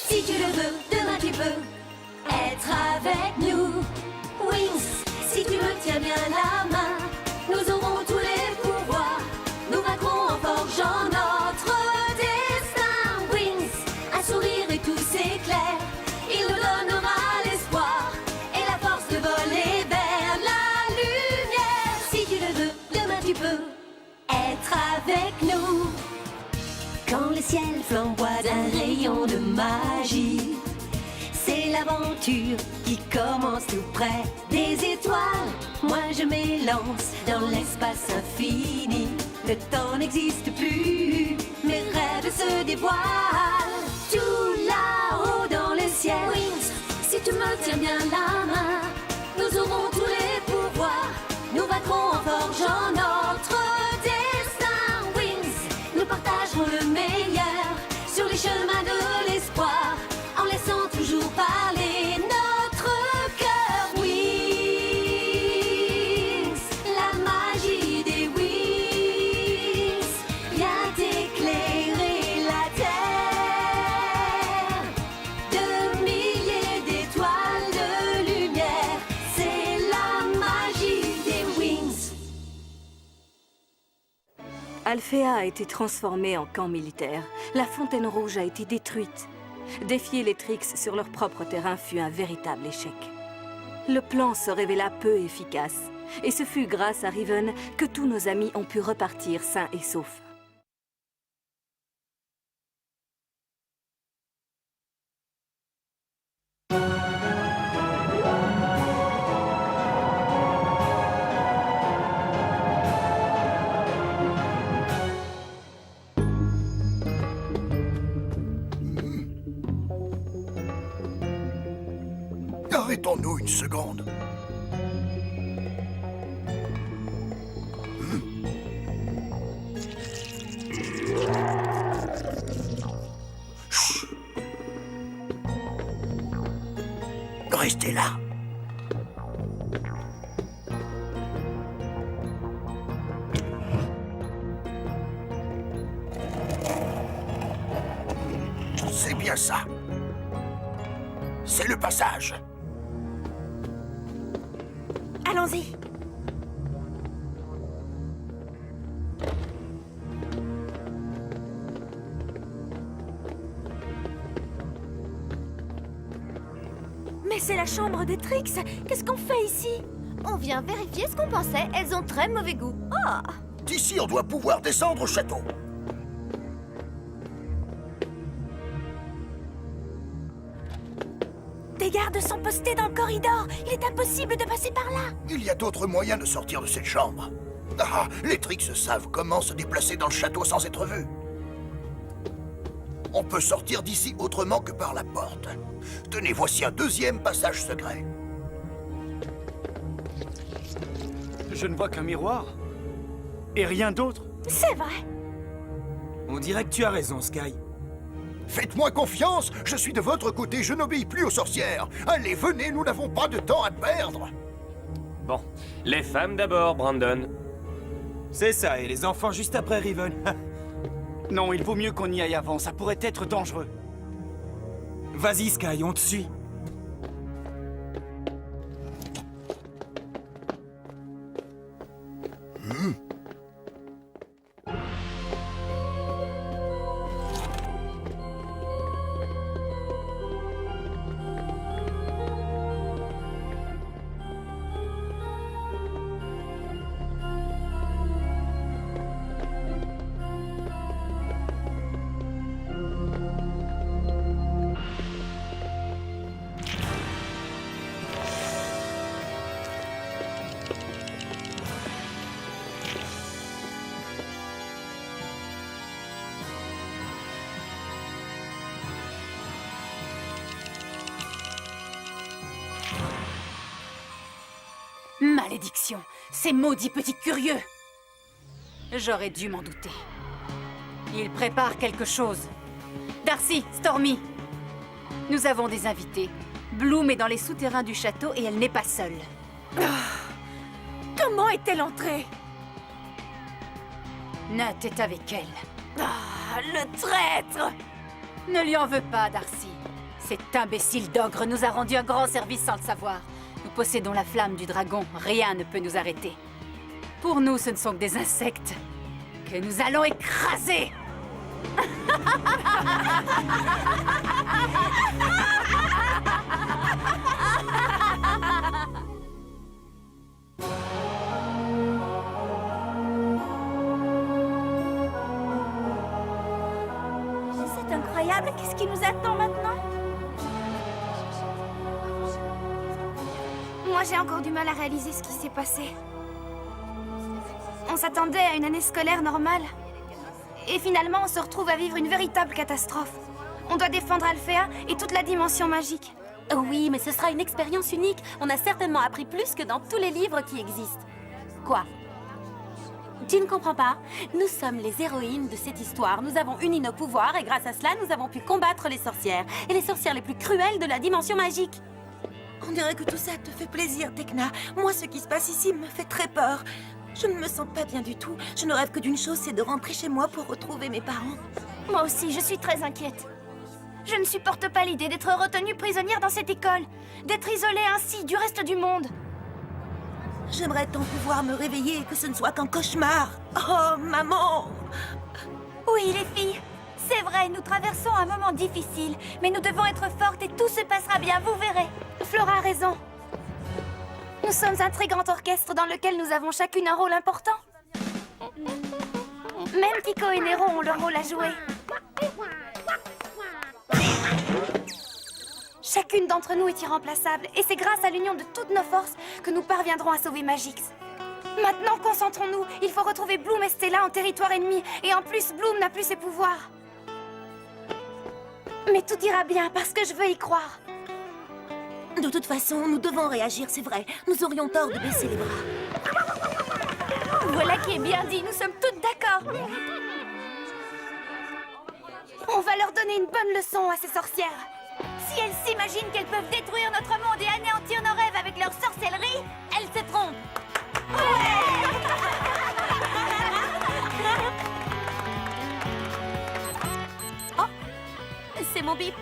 Si tu le veux, demain tu peux être avec nous. Wings, si tu me tiens bien la main, nous aurons tous les pouvoirs. Nous vaincrons en forgeant notre destin. Wings, un sourire et tout s'éclaire. Il nous donnera l'espoir et la force de voler vers la lumière. Si tu le veux, demain tu peux être avec nous. Quand le ciel flamboie d'un rayon de magie, c'est l'aventure qui commence tout près des étoiles. Moi je m'élance dans l'espace infini. Le temps n'existe plus, mes rêves se dévoilent. Tout là-haut dans le ciel. Wings, si tu me tiens bien la main, nous aurons tous les pouvoirs. Nous vaincrons en forgeant notre destin. Wings, nous partagerons le meilleur sur les chemins de l'espoir, en laissant toujours parler notre cœur. Wings, la magie des Wings vient éclairer la terre. De milliers d'étoiles de lumière, c'est la magie des Wings. Alphéa a été transformée en camp militaire. La Fontaine Rouge a été détruite. Défier les Trix sur leur propre terrain fut un véritable échec. Le plan se révéla peu efficace, et ce fut grâce à Riven que tous nos amis ont pu repartir sains et saufs. Arrêtons-nous une seconde. Chut. Restez là. C'est bien ça. C'est le passage. Allons-y. Mais c'est la chambre des Trix. Qu'est-ce qu'on fait ici? On vient vérifier ce qu'on pensait. Elles ont très mauvais goût. Ah! D'ici, on doit pouvoir descendre au château. Des gardes sont postés dans le corridor. Il est impossible de passer par là. Il y a d'autres moyens de sortir de cette chambre. Ah, les Trix savent comment se déplacer dans le château sans être vus. On peut sortir d'ici autrement que par la porte. Tenez, voici un deuxième passage secret. Je ne vois qu'un miroir. Et rien d'autre. C'est vrai. On dirait que tu as raison, Sky. Faites-moi confiance, je suis de votre côté, je n'obéis plus aux sorcières. Allez, venez, nous n'avons pas de temps à perdre. Bon, les femmes d'abord, Brandon. C'est ça, et les enfants juste après Riven. Non, il vaut mieux qu'on y aille avant, ça pourrait être dangereux. Vas-y, Sky, on te suit. Malédiction! Ces maudits petits curieux! J'aurais dû m'en douter. Ils préparent quelque chose. Darcy, Stormy, nous avons des invités. Bloom est dans les souterrains du château et elle n'est pas seule. Comment est-elle entrée? Nut est avec elle. Le traître! Ne lui en veux pas, Darcy. Cet imbécile d'ogre nous a rendu un grand service sans le savoir. Nous possédons la flamme du dragon, rien ne peut nous arrêter. Pour nous, ce ne sont que des insectes que nous allons écraser. C'est incroyable, qu'est-ce qui nous attend maintenant? Moi, j'ai encore du mal à réaliser ce qui s'est passé. On s'attendait à une année scolaire normale. Et finalement, on se retrouve à vivre une véritable catastrophe. On doit défendre Alphéa et toute la dimension magique. Oui, mais ce sera une expérience unique. On a certainement appris plus que dans tous les livres qui existent. Quoi? Tu ne comprends pas? Nous sommes les héroïnes de cette histoire. Nous avons uni nos pouvoirs et grâce à cela, nous avons pu combattre les sorcières. Et les sorcières les plus cruelles de la dimension magique. On dirait que tout ça te fait plaisir, Tekna. Moi, ce qui se passe ici me fait très peur. Je ne me sens pas bien du tout. Je ne rêve que d'une chose, c'est de rentrer chez moi pour retrouver mes parents. Moi aussi, je suis très inquiète. Je ne supporte pas l'idée d'être retenue prisonnière dans cette école, d'être isolée ainsi du reste du monde. J'aimerais tant pouvoir me réveiller et que ce ne soit qu'un cauchemar. Oh, maman! Oui, les filles, c'est vrai, nous traversons un moment difficile, mais nous devons être fortes et tout se passera bien, vous verrez. Flora a raison. Nous sommes un très grand orchestre dans lequel nous avons chacune un rôle important. Même Tico et Nero ont leur rôle à jouer. Chacune d'entre nous est irremplaçable, et c'est grâce à l'union de toutes nos forces que nous parviendrons à sauver Magix. Maintenant, concentrons-nous. Il faut retrouver Bloom et Stella en territoire ennemi, et en plus, Bloom n'a plus ses pouvoirs. Mais tout ira bien, parce que je veux y croire. De toute façon, nous devons réagir, c'est vrai. Nous aurions tort de baisser les bras. Voilà qui est bien dit, nous sommes toutes d'accord. On va leur donner une bonne leçon à ces sorcières. Si elles s'imaginent qu'elles peuvent détruire notre monde et anéantir nos rêves avec leur sorcellerie, elles se trompent. Oh, c'est mon bip.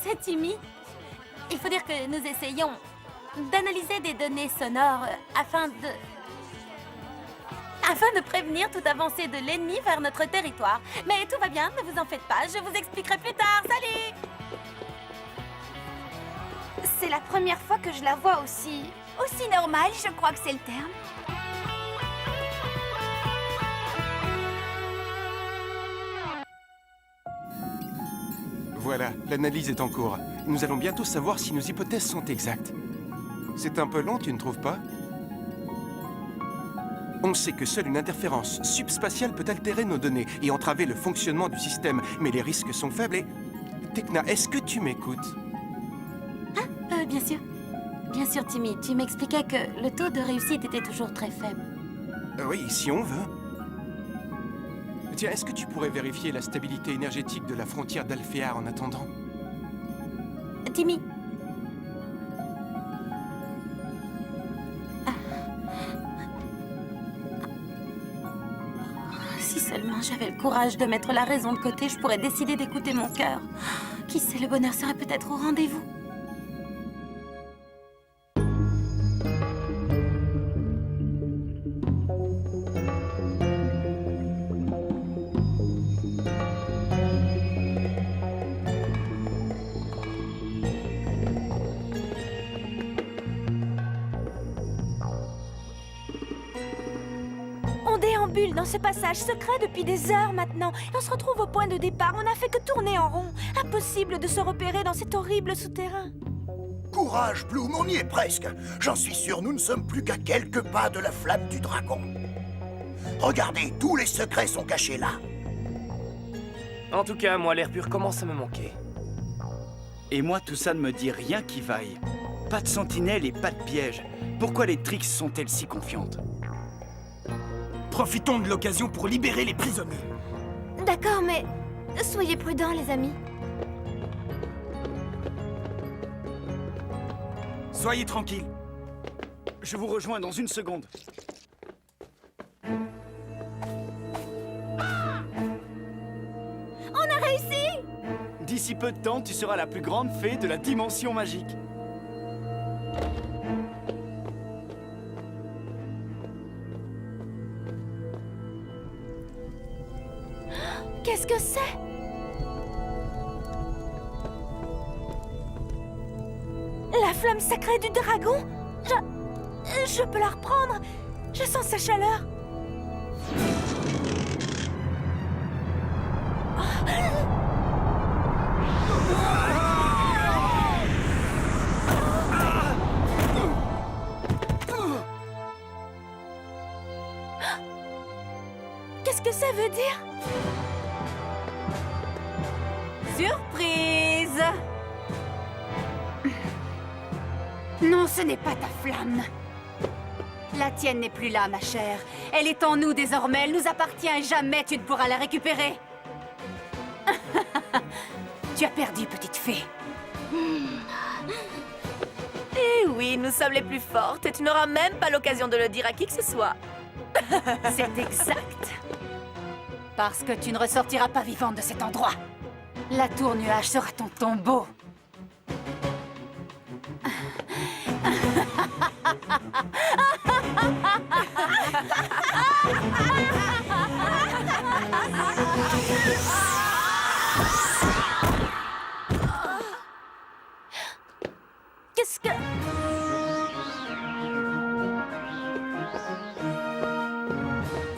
C'est Timmy. Il faut dire que nous essayons d'analyser des données sonores afin de prévenir toute avancée de l'ennemi vers notre territoire. Mais tout va bien, ne vous en faites pas, je vous expliquerai plus tard. Salut! C'est la première fois que je la vois aussi normale, je crois que c'est le terme. Voilà, l'analyse est en cours. Nous allons bientôt savoir si nos hypothèses sont exactes. C'est un peu long, tu ne trouves pas? On sait que seule une interférence subspatiale peut altérer nos données et entraver le fonctionnement du système, mais les risques sont faibles et... Tekna, est-ce que tu m'écoutes? Bien sûr. Bien sûr, Timmy, tu m'expliquais que le taux de réussite était toujours très faible. Oui, si on veut. Tiens, est-ce que tu pourrais vérifier la stabilité énergétique de la frontière d'Alphéar en attendant? Timmy. Si seulement j'avais le courage de mettre la raison de côté, je pourrais décider d'écouter mon cœur. Qui sait, le bonheur serait peut-être au rendez-vous. Dans ce passage secret depuis des heures maintenant. On se retrouve au point de départ. On n'a fait que tourner en rond. Impossible de se repérer dans cet horrible souterrain. Courage, Bloom, on y est presque. J'en suis sûr, nous ne sommes plus qu'à quelques pas de la flamme du dragon. Regardez, tous les secrets sont cachés là. En tout cas, moi, l'air pur commence à me manquer. Et moi, tout ça ne me dit rien qui vaille. Pas de sentinelle et pas de piège. Pourquoi les Trix sont-elles si confiantes? Profitons de l'occasion pour libérer les prisonniers. D'accord, mais soyez prudents, les amis. Soyez tranquilles. Je vous rejoins dans une seconde. d'ici peu de temps, tu seras la plus grande fée de la dimension magique. Qu'est-ce que c'est? La flamme sacrée du dragon? Je peux la reprendre. Je sens sa chaleur. Qu'est-ce que ça veut dire? Surprise! Non, ce n'est pas ta flamme. La tienne n'est plus là, ma chère. Elle est en nous désormais, elle nous appartient et jamais tu ne pourras la récupérer. Tu as perdu, petite fée. Eh oui, nous sommes les plus fortes et tu n'auras même pas l'occasion de le dire à qui que ce soit. C'est exact. Parce que tu ne ressortiras pas vivante de cet endroit. La tour nuage sera ton tombeau. Qu'est-ce que...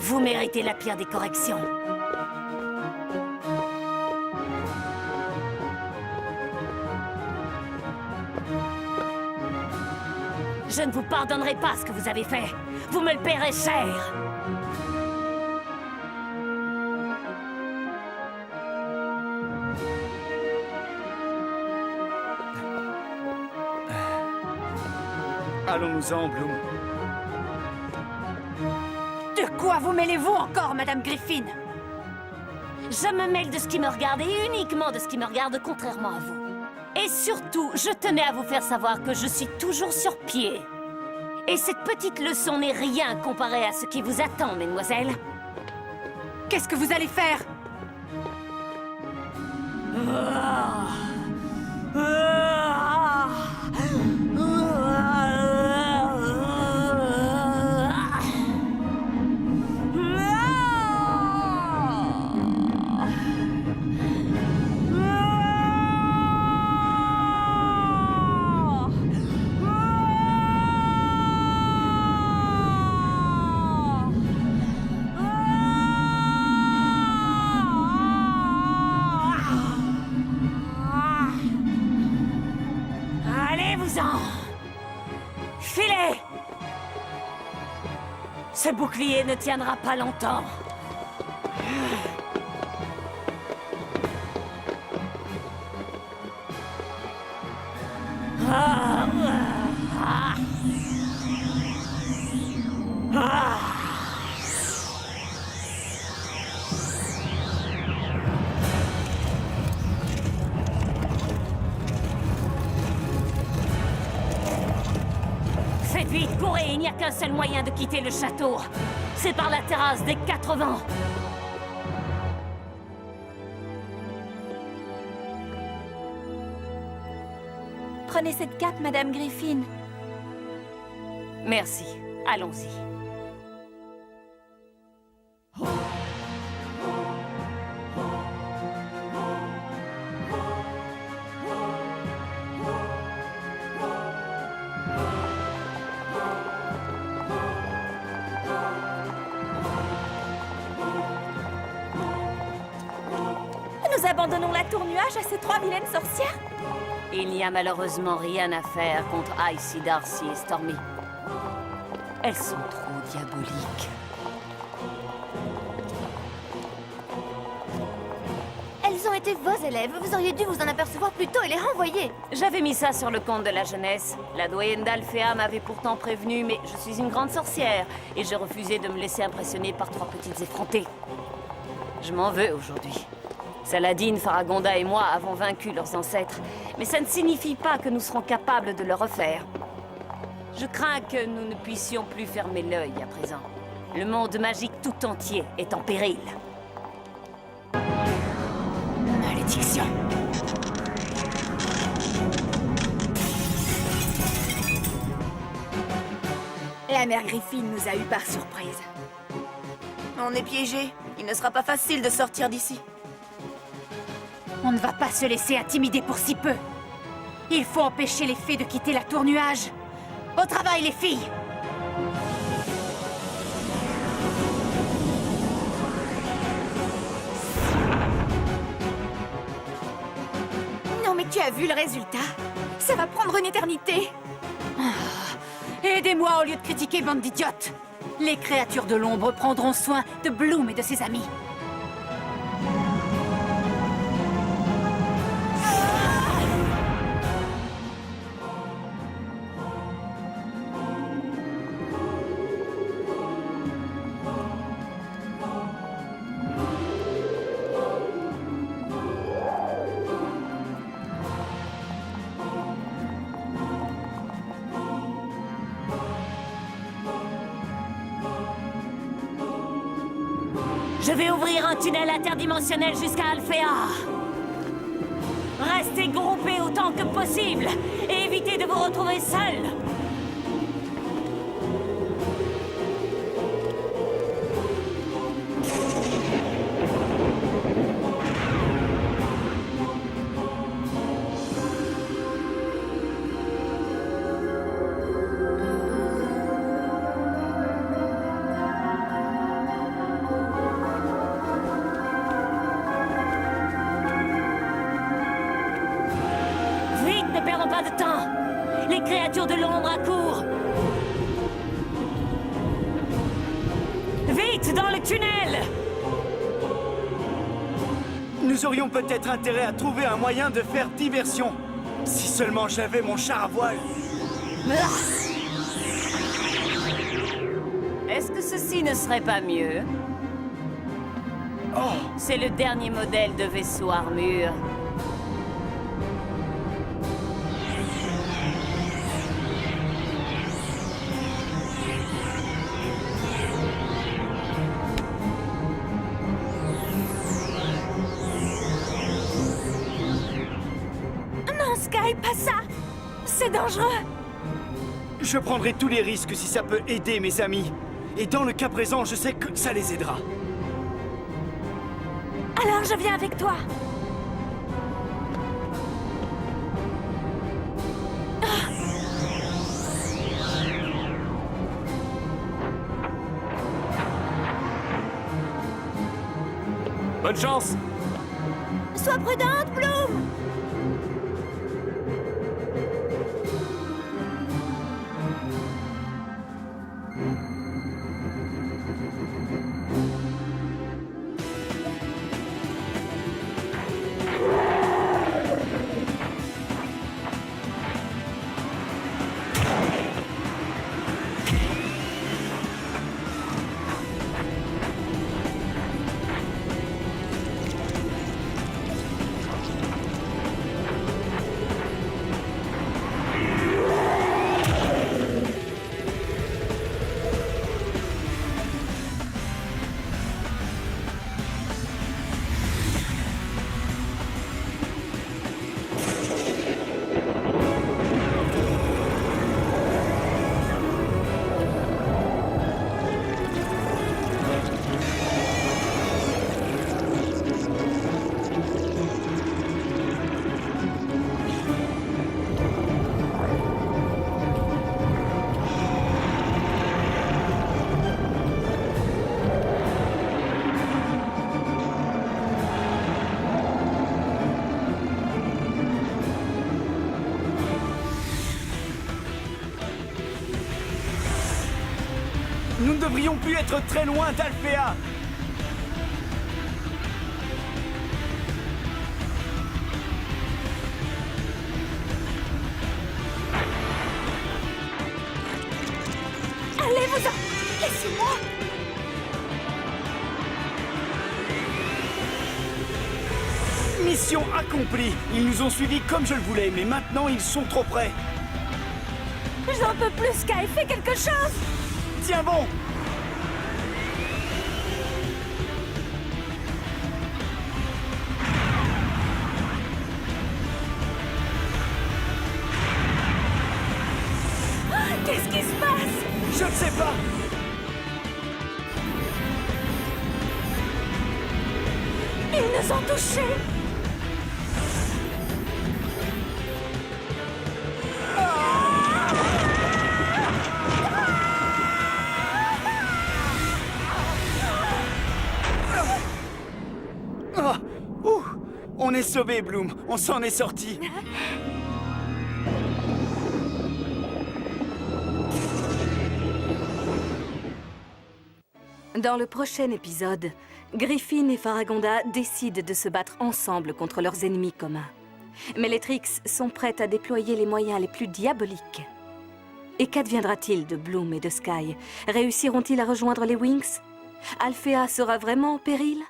Vous méritez la pire des corrections. Je ne vous pardonnerai pas ce que vous avez fait. Vous me le paierez cher. Allons-nous-en, Bloom. De quoi vous mêlez-vous encore, Madame Griffin? Je me mêle de ce qui me regarde et uniquement de ce qui me regarde, contrairement à vous. Et surtout, je tenais à vous faire savoir que je suis toujours sur pied. Et cette petite leçon n'est rien comparée à ce qui vous attend, mesdemoiselles. Qu'est-ce que vous allez faire? Allez-vous-en! Filez! Ce bouclier ne tiendra pas longtemps. Faites vite, courez, il n'y a qu'un seul moyen de quitter le château. C'est par la terrasse des 4 vents. Prenez cette cape, Madame Griffin. Merci, allons-y. Nous abandonnons la tour nuage à ces 3 vilaines sorcières? Il n'y a malheureusement rien à faire contre Icy, Darcy et Stormy. Elles sont trop diaboliques. Elles ont été vos élèves. Vous auriez dû vous en apercevoir plus tôt et les renvoyer. J'avais mis ça sur le compte de la jeunesse. La doyenne d'Alphéa m'avait pourtant prévenu, mais je suis une grande sorcière et j'ai refusé de me laisser impressionner par 3 petites effrontées. Je m'en veux aujourd'hui. Saladin, Faragonda et moi avons vaincu leurs ancêtres, mais ça ne signifie pas que nous serons capables de le refaire. Je crains que nous ne puissions plus fermer l'œil à présent. Le monde magique tout entier est en péril. Malédiction! La mère Griffin nous a eu par surprise. On est piégés. Il ne sera pas facile de sortir d'ici. On ne va pas se laisser intimider pour si peu. Il faut empêcher les fées de quitter la tour nuage. Au travail, les filles! Non mais tu as vu le résultat? Ça va prendre une éternité. Aidez-moi au lieu de critiquer, bande d'idiotes! Les créatures de l'ombre prendront soin de Bloom et de ses amis. Je vais ouvrir un tunnel interdimensionnel jusqu'à Alphéa. Restez groupés autant que possible et évitez de vous retrouver seuls. Ne perdons pas de temps. Les créatures de l'ombre accourent. Vite, dans le tunnel! Nous aurions peut-être intérêt à trouver un moyen de faire diversion. Si seulement j'avais mon char à voile. Est-ce que ceci ne serait pas mieux? Oh, C'est le dernier modèle de vaisseau armure. Non, Sky, pas ça. C'est dangereux. je prendrai tous les risques si ça peut aider mes amis. Et dans le cas présent, je sais que ça les aidera. Alors je viens avec toi. Bonne chance! Sois prudente, Bloom! Nous ne devrions plus être très loin d'Alphéa. Allez-vous-en! Laissez-moi! Mission accomplie. Ils nous ont suivis comme je le voulais, mais maintenant ils sont trop près. J'en peux plus, Sky! Fais quelque chose! Tiens bon! Qu'est-ce qui se passe? Je ne sais pas! Ils nous ont touchés! Ah, ouh, on est sauvés, Bloom. On s'en est sortis. Dans le prochain épisode, Griffin et Faragonda décident de se battre ensemble contre leurs ennemis communs. Mais les Trix sont prêtes à déployer les moyens les plus diaboliques. Et qu'adviendra-t-il de Bloom et de Sky? Réussiront-ils à rejoindre les Wings? Alphea sera vraiment en péril?